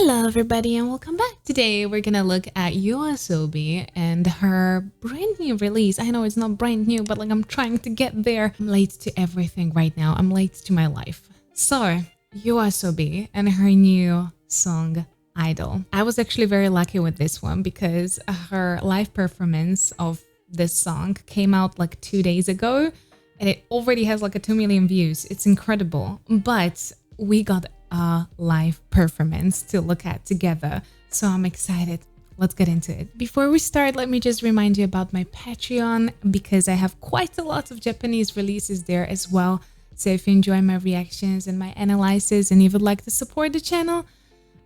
Hello everybody and welcome back. Today we're gonna look at YOASOBI and her brand new release. I know it's not brand new, but I'm trying to get there. I'm late to everything right now. I'm late to my life. So YOASOBI and her new song Idol. I was actually very lucky with this one because her live performance of this song came out 2 days ago and it already has 2 million views. It's incredible. But we got a live performance to look at together, so I'm excited. Let's get into it. Before we start, let me just remind you about my Patreon because I have quite a lot of Japanese releases there as well. So if you enjoy my reactions and my analyses and you would like to support the channel,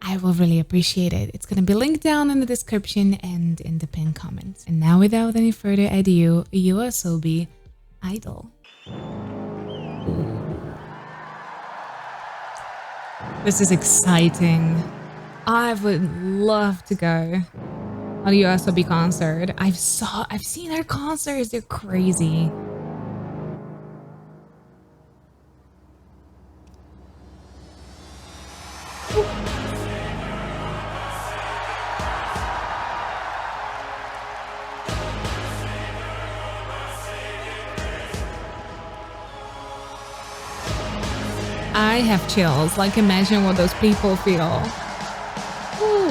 I will really appreciate it. It's gonna be linked down in the description and in the pinned comments. And now without any further ado, YOASOBI Idol. This is exciting. I would love to go on a YOASOBI concert. I've seen her concerts. They're crazy. I have chills. Imagine what those people feel. Ooh.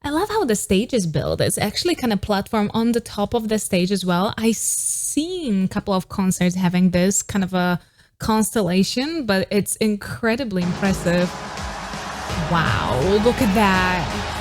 I love how the stage is built. It's actually kind of platform on the top of the stage as well. I've seen a couple of concerts having this kind of a constellation, but it's incredibly impressive. Wow, look at that.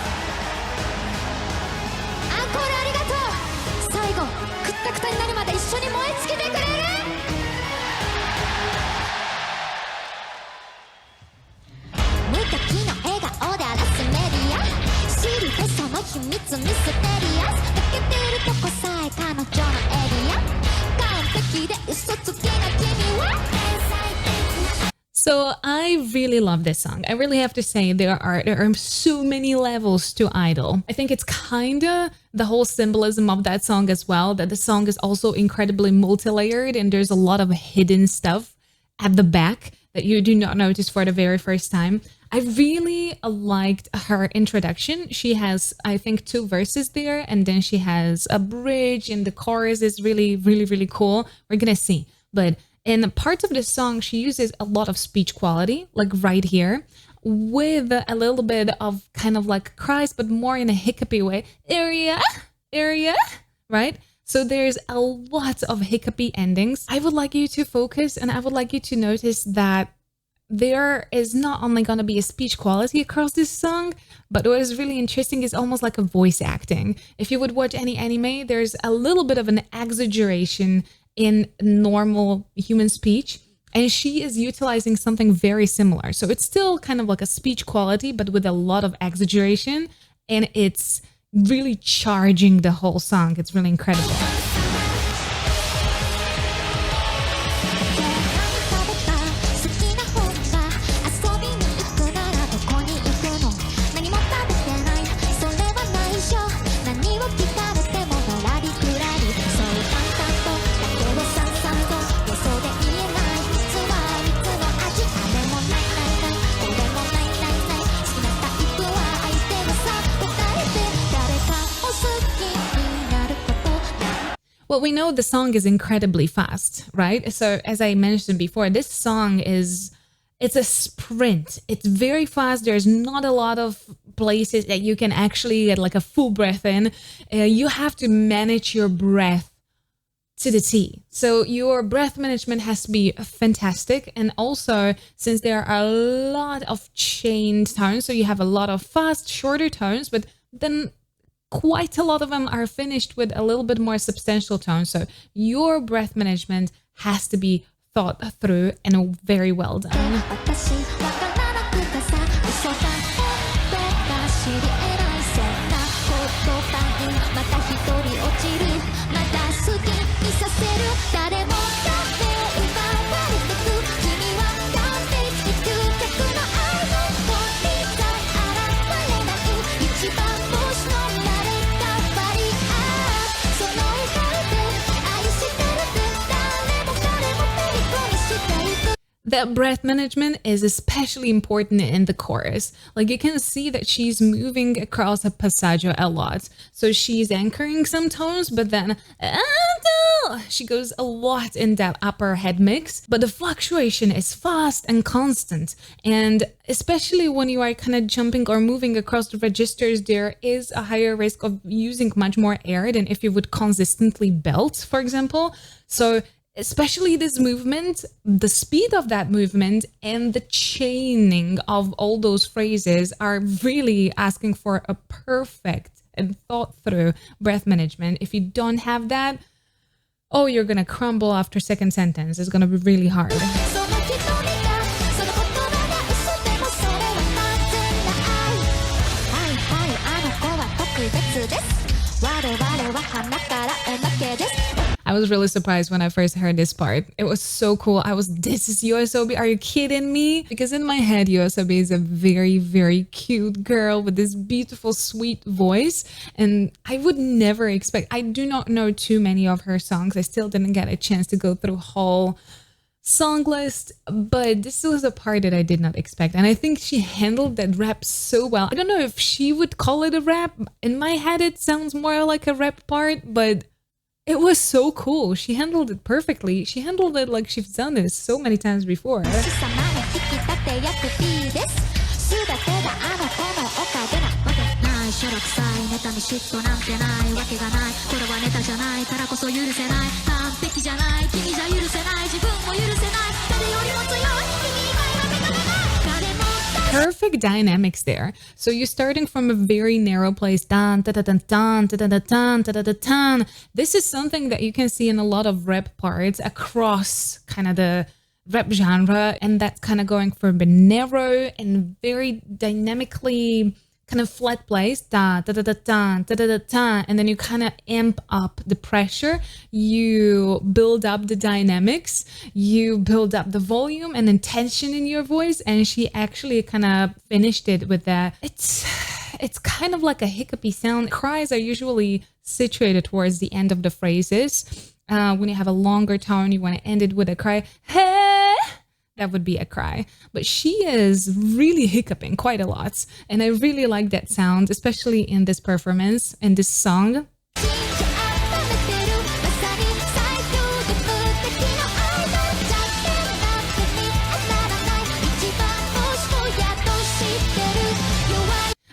So I really love this song. I really have to say there are so many levels to Idol. I think it's kinda the whole symbolism of that song as well, that the song is also incredibly multi-layered and there's a lot of hidden stuff at the back that you do not notice for the very first time. I really liked her introduction. She has, I think, 2 verses there, and then she has a bridge, and the chorus is really cool. We're gonna see. But in parts of the song, she uses a lot of speech quality, right here, with a little bit of kind of cries, but more in a hiccupy way. Area, right? So there's a lot of hiccupy endings. I would like you to focus and I would like you to notice that there is not only going to be a speech quality across this song, but what is really interesting is almost like a voice acting. If you would watch any anime, there's a little bit of an exaggeration in normal human speech, and she is utilizing something very similar. So it's still kind of like a speech quality, but with a lot of exaggeration, and it's really charging the whole song. It's really incredible. Well, we know the song is incredibly fast, right? So as I mentioned before, this song it's a sprint. It's very fast. There's not a lot of places that you can actually get a full breath in. You have to manage your breath to the T. So your breath management has to be fantastic. And also, since there are a lot of chained tones, so you have a lot of fast, shorter tones, but then quite a lot of them are finished with a little bit more substantial tone. So your breath management has to be thought through and very well done. That breath management is especially important in the chorus. Like you can see that she's moving across a passaggio a lot. So she's anchoring some tones, but then she goes a lot in that upper head mix. But the fluctuation is fast and constant. And especially when you are kind of jumping or moving across the registers, there is a higher risk of using much more air than if you would consistently belt, for example. So especially this movement, the speed of that movement and the chaining of all those phrases are really asking for a perfect and thought through breath management. If you don't have that, oh, you're gonna crumble after second sentence. It's gonna be really hard. I was really surprised when I first heard this part. It was so cool. This is YOASOBI, are you kidding me? Because in my head, YOASOBI is a very, very cute girl with this beautiful, sweet voice. And I would never expect, I do not know too many of her songs. I still didn't get a chance to go through whole song list, but this was a part that I did not expect. And I think she handled that rap so well. I don't know if she would call it a rap. In my head, it sounds more like a rap part, but it was so cool. She handled it perfectly. She handled it like she's done this so many times before. Perfect dynamics there. So you're starting from a very narrow place. Dun, dun, dun, dun, dun, dun, dun, dun, dun, dun, dun. This is something that you can see in a lot of rap parts across kind of the rap genre, and that's kind of going from a narrow and very dynamically kind of flat place, da da da da da da da da da, and then you kind of amp up the pressure, you build up the dynamics, you build up the volume and intention in your voice, and she actually kind of finished it with that. It's kind of like a hiccupy sound. Cries are usually situated towards the end of the phrases. When you have a longer tone, you want to end it with a cry. Hey! That would be a cry. But she is really hiccuping quite a lot. And I really like that sound, especially in this performance, in this song.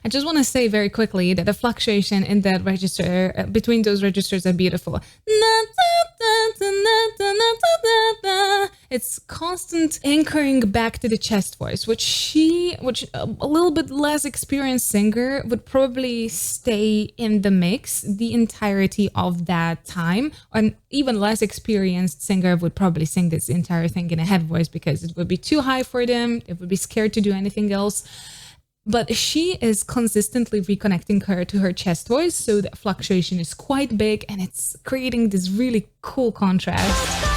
I just want to say very quickly that the fluctuation in that register, between those registers, are beautiful. It's constant anchoring back to the chest voice, which a little bit less experienced singer would probably stay in the mix the entirety of that time. An even less experienced singer would probably sing this entire thing in a head voice because it would be too high for them. It would be scared to do anything else. But she is consistently reconnecting her to her chest voice, so the fluctuation is quite big and it's creating this really cool contrast.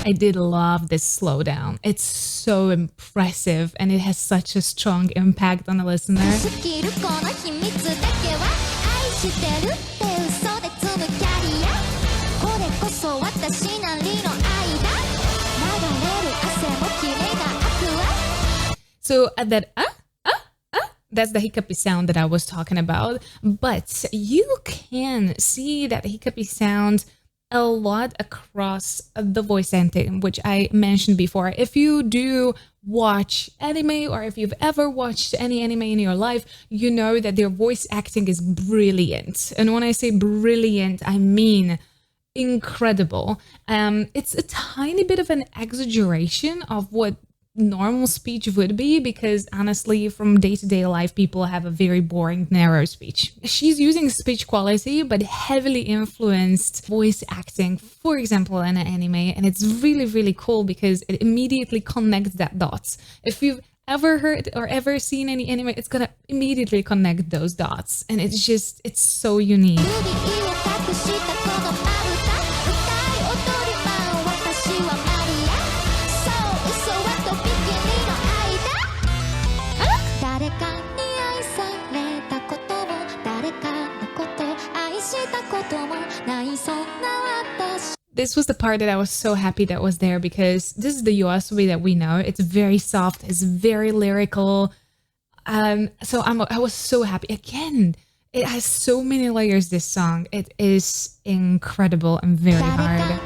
I did love this slowdown. It's so impressive and it has such a strong impact on the listener. So at that that's the hiccupy sound that I was talking about. But you can see that hiccupy sound a lot across the voice acting, which I mentioned before. If you do watch anime, or if you've ever watched any anime in your life, you know that their voice acting is brilliant. And when I say brilliant, I mean incredible. It's a tiny bit of an exaggeration of what normal speech would be, because honestly, from day-to-day life, people have a very boring, narrow speech. She's using speech quality, but heavily influenced voice acting, for example, in an anime, and it's really, really cool because it immediately connects that dots. If you've ever heard or ever seen any anime, it's gonna immediately connect those dots, and it's so unique. This was the part that I was so happy that was there, because this is the YOASOBI that we know. It's very soft, it's very lyrical. So I was so happy. Again, it has so many layers, this song. It is incredible and very hard.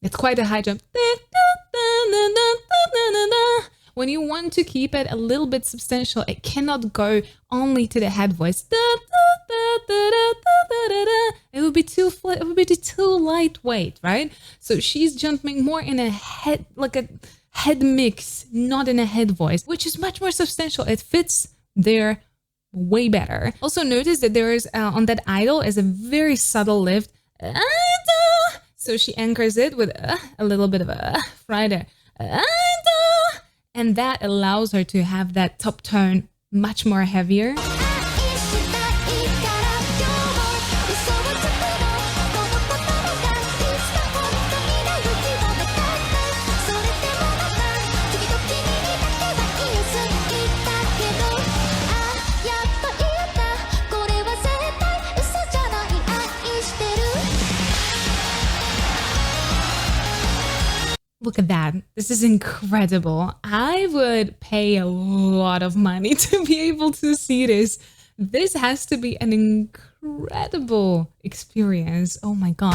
It's quite a high jump. When you want to keep it a little bit substantial, it cannot go only to the head voice. It would be too flat, it would be too lightweight, right? So she's jumping more in a head, like a head mix, not in a head voice, which is much more substantial. It fits there way better. Also notice that there is on that idol is a very subtle lift. So she anchors it with a little bit of a Friday. And that allows her to have that top tone much more heavier. Look at that. This is incredible. I would pay a lot of money to be able to see this. This has to be an incredible experience. Oh my God.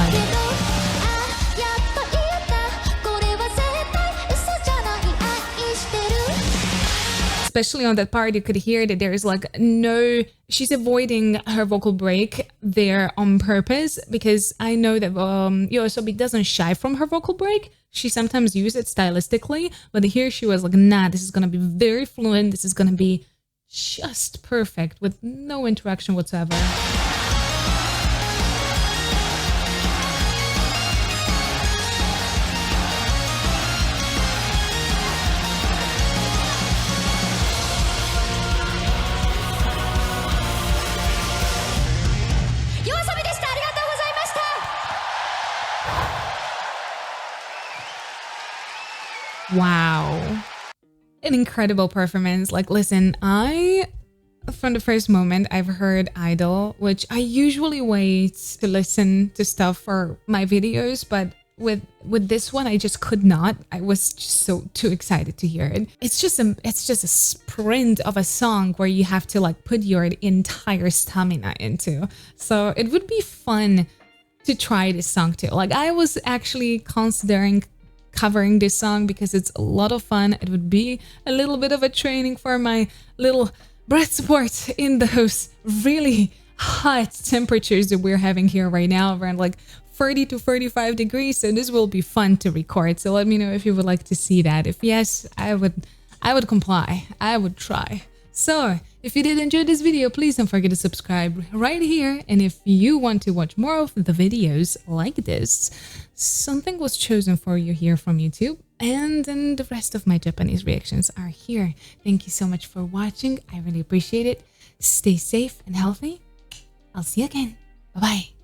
Especially on that part, you could hear that there is like no, she's avoiding her vocal break there on purpose, because I know that YOASOBI doesn't shy from her vocal break. She sometimes uses it stylistically, but here she was like, nah, this is going to be very fluent. This is going to be just perfect with no interaction whatsoever. Wow. An incredible performance. Like, listen, from the first moment I've heard Idol, which I usually wait to listen to stuff for my videos, but with this one, I just could not. I was just too excited to hear it. It's just a sprint of a song where you have to like put your entire stamina into. So it would be fun to try this song too. Like, I was actually considering covering this song because it's a lot of fun. It would be a little bit of a training for my little breath support in those really hot temperatures that we're having here right now, around like 30 to 35 degrees. So this will be fun to record. So let me know if you would like to see that. If yes, I would comply. I would try. So if you did enjoy this video, please don't forget to subscribe right here. And if you want to watch more of the videos like this, something was chosen for you here from YouTube. And then the rest of my Japanese reactions are here. Thank you so much for watching. I really appreciate it. Stay safe and healthy. I'll see you again. Bye-bye.